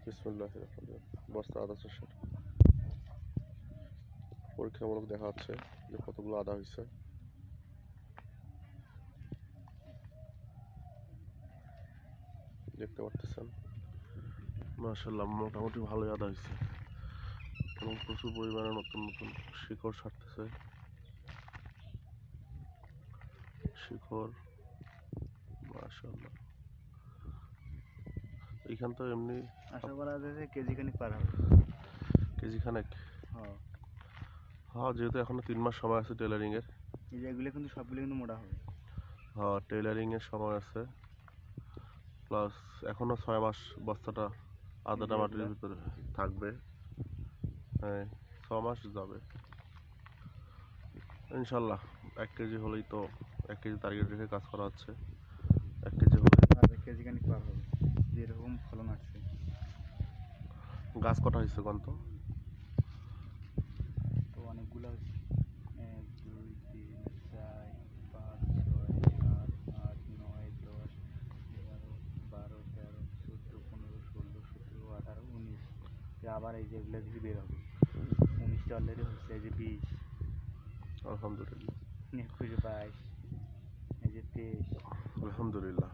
বিসমিল্লাহির রহমানির রহিম। বস্তা আদা চাষের পরীক্ষামূলক দেখা যাচ্ছে যে কতগুলো আদা হয়েছে। দেখতে পাচ্ছেন মাশাআল্লাহ মোটামুটি ভালোই আদা হয়েছে এবং প্রচুর পরিমাণে নতুন নতুন শিকড় ছাড়তেছে। শিকড় মাশাআল্লাহ। এইখান তো এমনি আশা করা যাচ্ছে কেজি খানিক পার হবে। কেজি খানেক? হ্যাঁ, হ্যাঁ, যেহেতু এখনো 3 মাস সময় আছে টেলারিং এর। এই যে এগুলো কিন্তু সবগুলো কিন্তু মোটা হবে। হ্যাঁ, টেলারিং এর সময় আছে, প্লাস এখনো 6 মাস বস্তাটা আদাটা মাটির ভিতরে থাকবে। হ্যাঁ, 6 মাস যাবে ইনশাল্লাহ। 1 কেজি হলেই তো 1 কেজি টার্গেট রেখে কাজ করা হচ্ছে। 1 কেজি হলে কেজি খানিক পার হবে, যেরকম ফলন আসছে। গাছ কটা হয়েছে কত? তো অনেকগুলো হচ্ছে। 1 2 3 4 5 6 7 8 9 10 11 12 13 14 15 16 17 18 19। আবার এই যেগুলো দেখি বের হবে। 19টা অলরেডি হচ্ছে। এই যে 20, আলহামদুলিল্লাহ, 21 22, এই যে 23। আলহামদুলিল্লাহ।